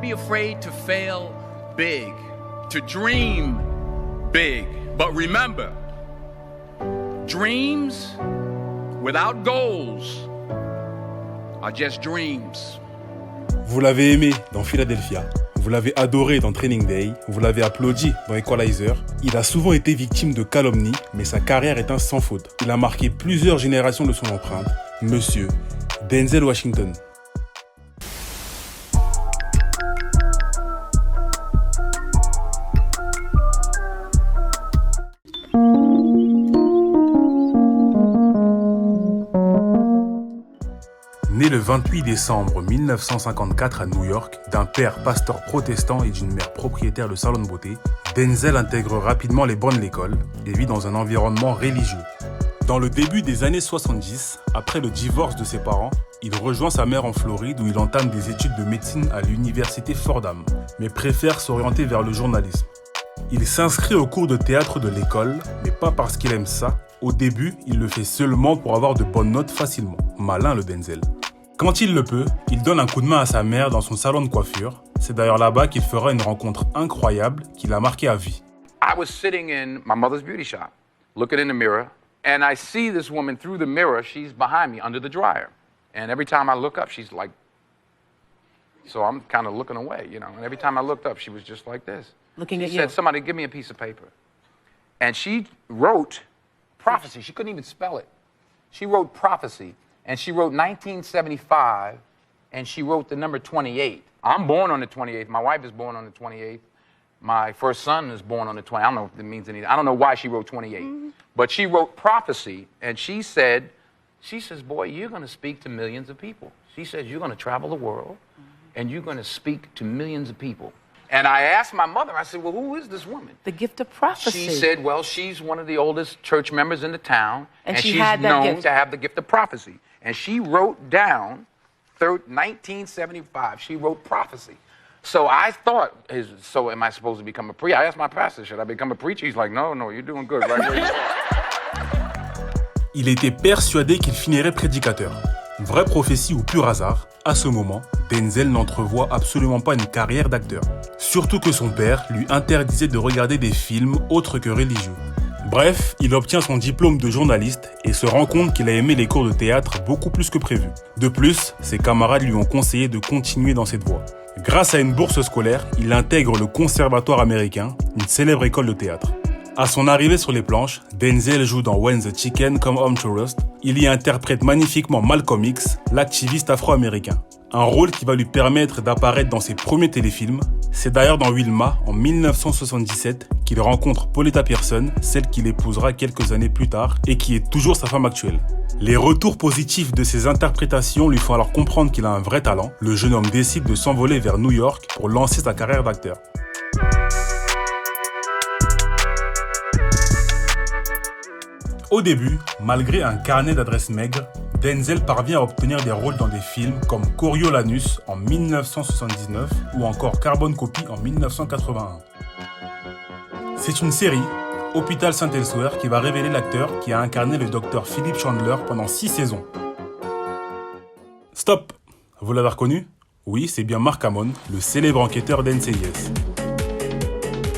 be afraid to fail big, to dream big. But remember, dreams without goals are just dreams. Vous l'avez aimé dans Philadelphia, vous l'avez adoré dans Training Day, vous l'avez applaudi dans Equalizer. Il a souvent été victime de calomnies, mais sa carrière est un sans faute. Il a marqué plusieurs générations de son empreinte, Monsieur Denzel Washington. Né le 28 décembre 1954 à New York, d'un père pasteur protestant et d'une mère propriétaire de salon de beauté, Denzel intègre rapidement les bancs de l'école et vit dans un environnement religieux. Dans le début des années 70, après le divorce de ses parents, il rejoint sa mère en Floride où il entame des études de médecine à l'université Fordham, mais préfère s'orienter vers le journalisme. Il s'inscrit au cours de théâtre de l'école, mais pas parce qu'il aime ça. Au début, il le fait seulement pour avoir de bonnes notes facilement. Malin le Denzel. Quand il le peut, il donne un coup de main à sa mère dans son salon de coiffure. C'est d'ailleurs là-bas qu'il fera une rencontre incroyable qui l'a marqué à vie. I was sitting in my mother's beauty shop, looking in the mirror, and I see this woman through the mirror. She's behind me under the dryer. And every time I look up, she's like, so I'm kind of looking away, you know. And every time I looked up, she was just like this. Looking at you. She said, somebody give me a piece of paper. And she wrote prophecy. She couldn't even spell it. She wrote prophecy. And she wrote 1975, and she wrote the number 28. I'm born on the 28th. My wife is born on the 28th. My first son is born on the 20th. I don't know if it means anything. I don't know why she wrote 28. Mm-hmm. But she wrote prophecy, and she says, boy, you're going to speak to millions of people. She says, you're going to travel the world, and you're going to speak to millions of people. And I asked my mother, I said, well, who is this woman? The gift of prophecy. She said, well, she's one of the oldest church members in the town, and she's had that known gift. to have the gift of prophecy. And she wrote down 1975, she wrote prophecy. So I thought, so am I supposed to become a preacher? I asked my pastor, should I become a preacher? He's like, no, you're doing good right where you are. Il était persuadé qu'il finirait prédicateur. Vraie prophétie ou pur hasard, à ce moment, Denzel n'entrevoit absolument pas une carrière d'acteur. Surtout que son père lui interdisait de regarder des films autres que religieux. Bref, il obtient son diplôme de journaliste et se rend compte qu'il a aimé les cours de théâtre beaucoup plus que prévu. De plus, ses camarades lui ont conseillé de continuer dans cette voie. Grâce à une bourse scolaire, il intègre le Conservatoire américain, une célèbre école de théâtre. À son arrivée sur les planches, Denzel joue dans When the Chicken Come Home to Roost. Il y interprète magnifiquement Malcolm X, l'activiste afro-américain. Un rôle qui va lui permettre d'apparaître dans ses premiers téléfilms. C'est d'ailleurs dans Wilma, en 1977, qu'il rencontre Pauletta Pearson, celle qu'il épousera quelques années plus tard et qui est toujours sa femme actuelle. Les retours positifs de ses interprétations lui font alors comprendre qu'il a un vrai talent. Le jeune homme décide de s'envoler vers New York pour lancer sa carrière d'acteur. Au début, malgré un carnet d'adresses maigre, Denzel parvient à obtenir des rôles dans des films comme Coriolanus en 1979 ou encore Carbon Copy en 1981. C'est une série, Hôpital Saint-Elsewhere, qui va révéler l'acteur qui a incarné le docteur Philip Chandler pendant 6 saisons. Stop! Vous l'avez reconnu? Oui, c'est bien Mark Hammond, le célèbre enquêteur d'NCIS.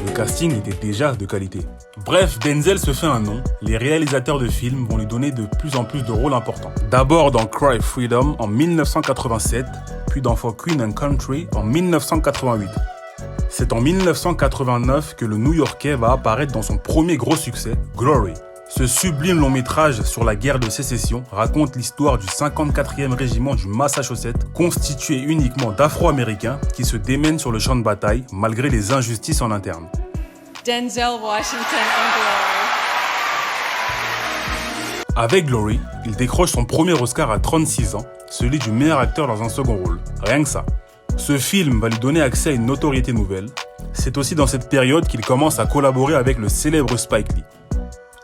Le casting était déjà de qualité. Bref, Denzel se fait un nom, les réalisateurs de films vont lui donner de plus en plus de rôles importants. D'abord dans Cry Freedom en 1987, puis dans For Queen and Country en 1988. C'est en 1989 que le New-Yorkais va apparaître dans son premier gros succès, Glory. Ce sublime long métrage sur la guerre de sécession raconte l'histoire du 54e régiment du Massachusetts, constitué uniquement d'Afro-Américains qui se démènent sur le champ de bataille malgré les injustices en interne. Denzel Washington in Glory. Avec Glory, il décroche son premier Oscar à 36 ans, celui du meilleur acteur dans un second rôle. Rien que ça. Ce film va lui donner accès à une notoriété nouvelle. C'est aussi dans cette période qu'il commence à collaborer avec le célèbre Spike Lee.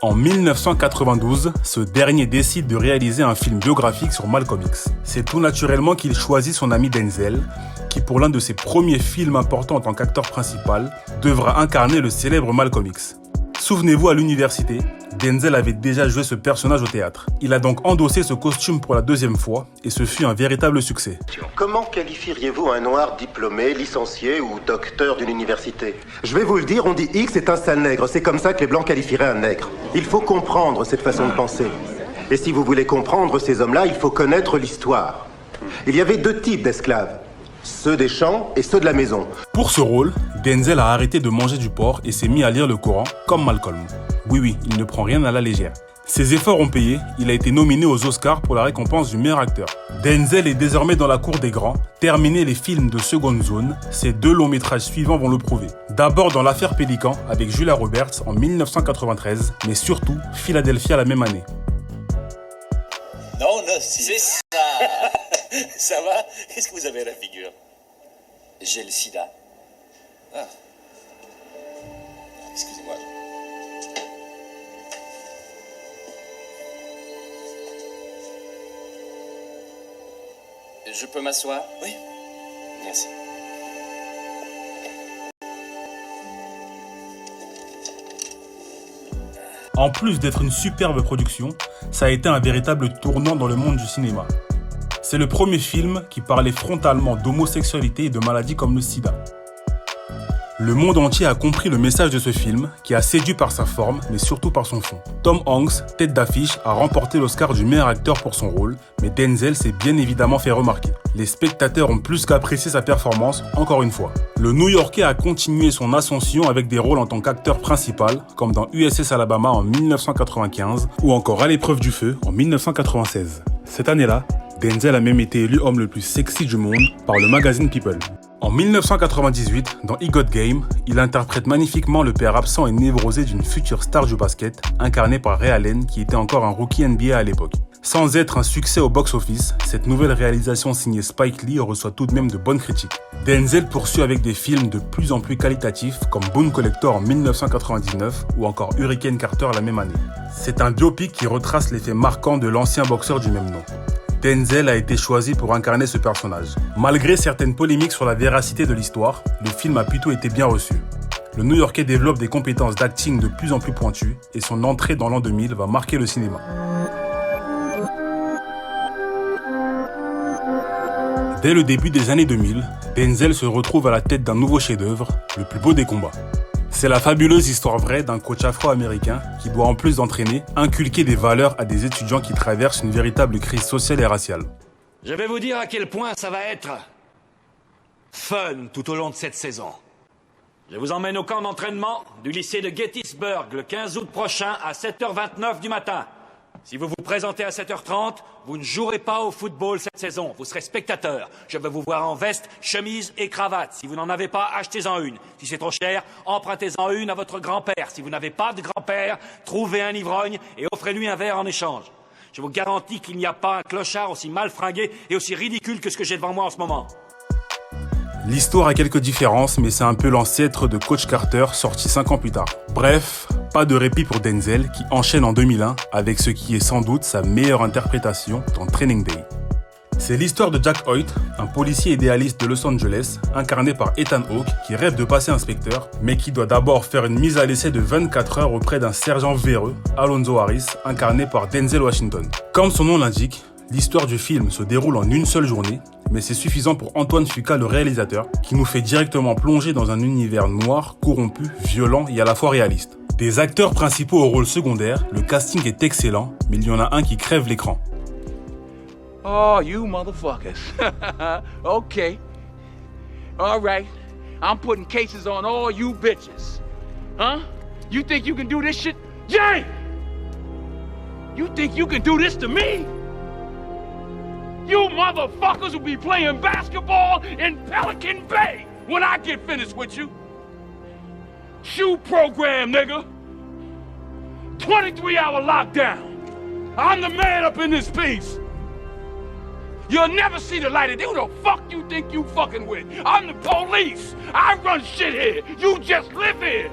En 1992, ce dernier décide de réaliser un film biographique sur Malcolm X. C'est tout naturellement qu'il choisit son ami Denzel, qui pour l'un de ses premiers films importants en tant qu'acteur principal, devra incarner le célèbre Malcolm X. Souvenez-vous, à l'université, Denzel avait déjà joué ce personnage au théâtre. Il a donc endossé ce costume pour la deuxième fois et ce fut un véritable succès. Comment qualifieriez-vous un noir diplômé, licencié ou docteur d'une université? Je vais vous le dire, on dit X est un sale nègre. C'est comme ça que les blancs qualifieraient un nègre. Il faut comprendre cette façon de penser. Et si vous voulez comprendre ces hommes-là, il faut connaître l'histoire. Il y avait deux types d'esclaves. Ceux des champs et ceux de la maison. Pour ce rôle, Denzel a arrêté de manger du porc et s'est mis à lire le Coran, comme Malcolm. Oui, il ne prend rien à la légère. Ses efforts ont payé, il a été nominé aux Oscars pour la récompense du meilleur acteur. Denzel est désormais dans la cour des grands. Terminer les films de seconde zone, ces deux longs métrages suivants vont le prouver. D'abord dans L'Affaire Pélican avec Julia Roberts en 1993, mais surtout Philadelphia la même année. Non, c'est ça. Ça va? Qu'est-ce que vous avez à la figure? J'ai le sida. Ah. Excusez-moi. Je peux m'asseoir? Oui. Merci. En plus d'être une superbe production, ça a été un véritable tournant dans le monde du cinéma. C'est le premier film qui parlait frontalement d'homosexualité et de maladies comme le sida. Le monde entier a compris le message de ce film, qui a séduit par sa forme, mais surtout par son fond. Tom Hanks, tête d'affiche, a remporté l'Oscar du meilleur acteur pour son rôle, mais Denzel s'est bien évidemment fait remarquer. Les spectateurs ont plus qu'apprécié sa performance, encore une fois. Le New-Yorkais a continué son ascension avec des rôles en tant qu'acteur principal, comme dans USS Alabama en 1995, ou encore À l'épreuve du feu en 1996. Cette année-là, Denzel a même été élu homme le plus sexy du monde par le magazine People. En 1998, dans He Got Game, il interprète magnifiquement le père absent et névrosé d'une future star du basket, incarné par Ray Allen, qui était encore un rookie NBA à l'époque. Sans être un succès au box-office, cette nouvelle réalisation signée Spike Lee reçoit tout de même de bonnes critiques. Denzel poursuit avec des films de plus en plus qualitatifs comme Bone Collector en 1999 ou encore Hurricane Carter la même année. C'est un biopic qui retrace les faits marquants de l'ancien boxeur du même nom. Denzel a été choisi pour incarner ce personnage. Malgré certaines polémiques sur la véracité de l'histoire, le film a plutôt été bien reçu. Le New-Yorkais développe des compétences d'acting de plus en plus pointues et son entrée dans l'an 2000 va marquer le cinéma. Dès le début des années 2000, Denzel se retrouve à la tête d'un nouveau chef-d'œuvre, le plus beau des combats. C'est la fabuleuse histoire vraie d'un coach afro-américain qui doit en plus d'entraîner, inculquer des valeurs à des étudiants qui traversent une véritable crise sociale et raciale. Je vais vous dire à quel point ça va être fun tout au long de cette saison. Je vous emmène au camp d'entraînement du lycée de Gettysburg le 15 août prochain à 7h29 du matin. Si vous vous présentez à 7h30, vous ne jouerez pas au football cette saison. Vous serez spectateur. Je veux vous voir en veste, chemise et cravate. Si vous n'en avez pas, achetez-en une. Si c'est trop cher, empruntez-en une à votre grand-père. Si vous n'avez pas de grand-père, trouvez un ivrogne et offrez-lui un verre en échange. Je vous garantis qu'il n'y a pas un clochard aussi mal fringué et aussi ridicule que ce que j'ai devant moi en ce moment. L'histoire a quelques différences, mais c'est un peu l'ancêtre de Coach Carter, sorti 5 ans plus tard. Bref, pas de répit pour Denzel, qui enchaîne en 2001 avec ce qui est sans doute sa meilleure interprétation dans Training Day. C'est l'histoire de Jack Hoyt, un policier idéaliste de Los Angeles, incarné par Ethan Hawke, qui rêve de passer inspecteur, mais qui doit d'abord faire une mise à l'essai de 24 heures auprès d'un sergent véreux, Alonzo Harris, incarné par Denzel Washington. Comme son nom l'indique, l'histoire du film se déroule en une seule journée, mais c'est suffisant pour Antoine Fuqua, le réalisateur, qui nous fait directement plonger dans un univers noir, corrompu, violent et à la fois réaliste. Des acteurs principaux aux rôles secondaires, le casting est excellent, mais il y en a un qui crève l'écran. Oh, you motherfuckers. Okay. All right. I'm putting cases on all you bitches. Huh? You think you can do this shit? Jay! You think you can do this to me? You motherfuckers will be playing basketball in Pelican Bay when I get finished with you. Shoe program, nigga. 23-hour lockdown. I'm the man up in this piece. You'll never see the light of day. Who the fuck you think you fucking with? I'm the police. I run shit here. You just live here.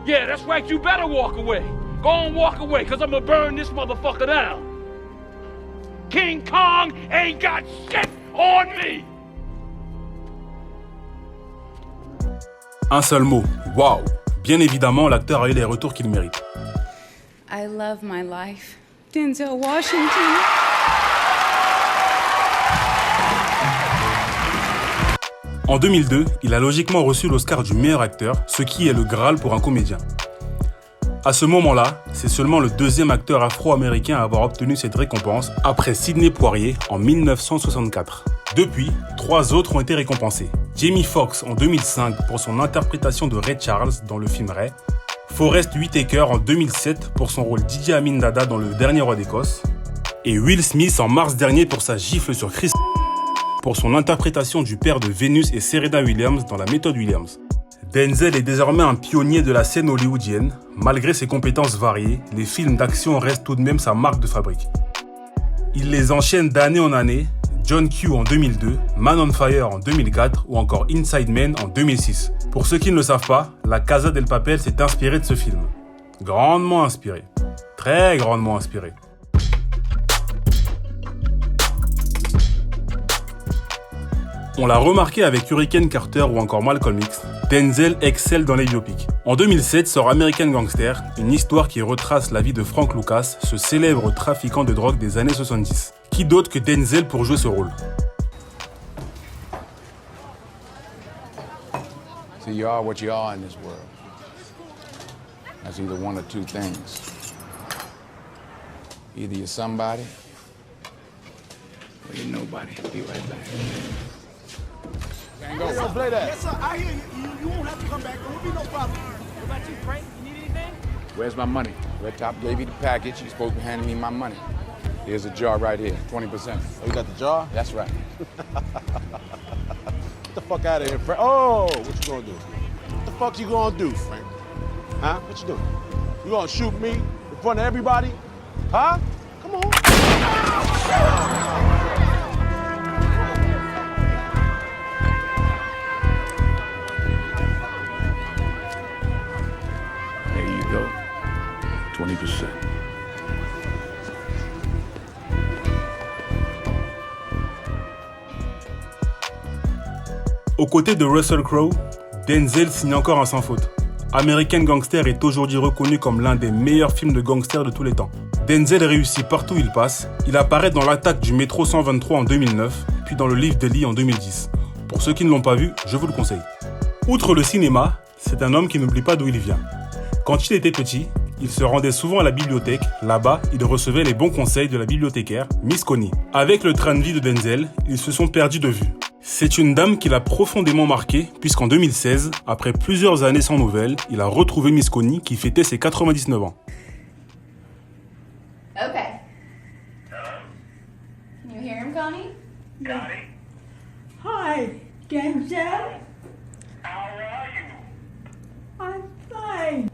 Yeah, that's right. You better walk away. Go on, walk away, because I'm going to burn this motherfucker down. King Kong ain't got shit on me. Un seul mot, waouh. Bien évidemment, l'acteur a eu les retours qu'il mérite. I love my life. Denzel Washington. En 2002, il a logiquement reçu l'Oscar du meilleur acteur, ce qui est le Graal pour un comédien. À ce moment-là, c'est seulement le deuxième acteur afro-américain à avoir obtenu cette récompense, après Sidney Poitier en 1964. Depuis, 3 autres ont été récompensés. Jamie Foxx en 2005 pour son interprétation de Ray Charles dans le film Ray, Forest Whitaker en 2007 pour son rôle d'Idi Amin Dada dans Le Dernier Roi d'Écosse, et Will Smith en mars dernier pour sa gifle sur Chris pour son interprétation du père de Venus et Serena Williams dans La Méthode Williams. Denzel est désormais un pionnier de la scène hollywoodienne. Malgré ses compétences variées, les films d'action restent tout de même sa marque de fabrique. Il les enchaîne d'année en année, John Q en 2002, Man on Fire en 2004 ou encore Inside Man en 2006. Pour ceux qui ne le savent pas, La Casa del Papel s'est inspirée de ce film. Grandement inspiré. Très grandement inspiré. On l'a remarqué avec Hurricane Carter ou encore Malcolm X, Denzel excelle dans les biopics. En 2007 sort American Gangster, une histoire qui retrace la vie de Frank Lucas, ce célèbre trafiquant de drogue des années 70. Qui d'autre que Denzel pour jouer ce rôle? So you are what you are in this world. That's either one or two things. Either you're somebody, or you're nobody. Be right back. Hey, yo, play that. Yes, sir. I hear you. You won't have to come back. There won't be no problem. What about you, Frank? You need anything? Where's my money? Red Top gave you the package. You're supposed to hand me my money. Here's a jar right here, 20%. Oh, you got the jar? That's right. Get the fuck out of here, Frank. Oh, what you gonna do? What the fuck you gonna do, Frank? Huh? What you doing? You gonna shoot me in front of everybody? Huh? Come on. There you go. 20%. Aux côtés de Russell Crowe, Denzel signe encore un sans faute. American Gangster est aujourd'hui reconnu comme l'un des meilleurs films de gangsters de tous les temps. Denzel réussit partout où il passe. Il apparaît dans L'attaque du métro 123 en 2009, puis dans Le Livre d'Eli en 2010. Pour ceux qui ne l'ont pas vu, je vous le conseille. Outre le cinéma, c'est un homme qui n'oublie pas d'où il vient. Quand il était petit, il se rendait souvent à la bibliothèque. Là-bas, il recevait les bons conseils de la bibliothécaire, Miss Connie. Avec le train de vie de Denzel, ils se sont perdus de vue. C'est une dame qui l'a profondément marqué, puisqu'en 2016, après plusieurs années sans nouvelles, il a retrouvé Miss Connie qui fêtait ses 99 ans. Okay. Can you hear him, Connie? Connie? Hi, Denzel. How are you? I'm fine.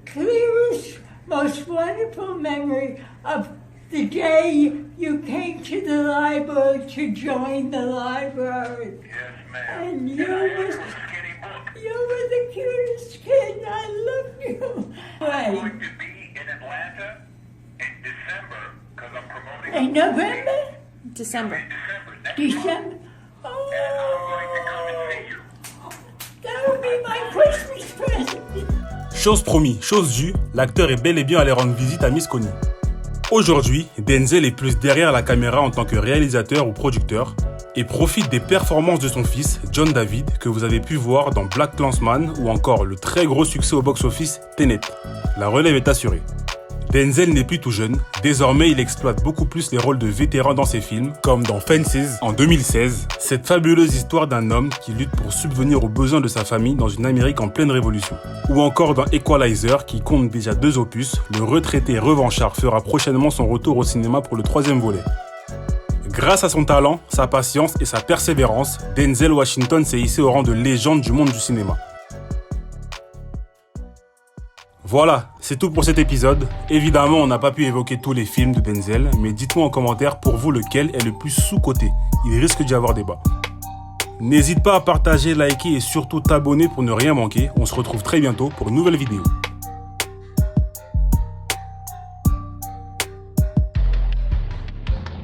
Clearest, most wonderful memory of the day you came to the library to join the library. Yes, ma'am. And And I have some skinny book. you were the cutest kid. I loved you. I'm Right. going to be in Atlanta in December because I'm promoting. In November? December. In December. Next month. December? And I'm going to come and see you. That would be my Christmas present. Chose promis, chose due, l'acteur est bel et bien allé rendre visite à Miss Connie. Aujourd'hui, Denzel est plus derrière la caméra en tant que réalisateur ou producteur et profite des performances de son fils, John David, que vous avez pu voir dans BlacKkKlansman ou encore le très gros succès au box-office Tenet. La relève est assurée. Denzel n'est plus tout jeune, désormais il exploite beaucoup plus les rôles de vétérans dans ses films, comme dans Fences en 2016, cette fabuleuse histoire d'un homme qui lutte pour subvenir aux besoins de sa famille dans une Amérique en pleine révolution. Ou encore dans Equalizer qui compte déjà 2 opus, le retraité revanchard fera prochainement son retour au cinéma pour le 3e volet. Grâce à son talent, sa patience et sa persévérance, Denzel Washington s'est hissé au rang de légende du monde du cinéma. Voilà, c'est tout pour cet épisode. Évidemment, on n'a pas pu évoquer tous les films de Denzel, mais dites-moi en commentaire pour vous lequel est le plus sous-coté. Il risque d'y avoir débat. N'hésite pas à partager, liker et surtout t'abonner pour ne rien manquer. On se retrouve très bientôt pour une nouvelle vidéo.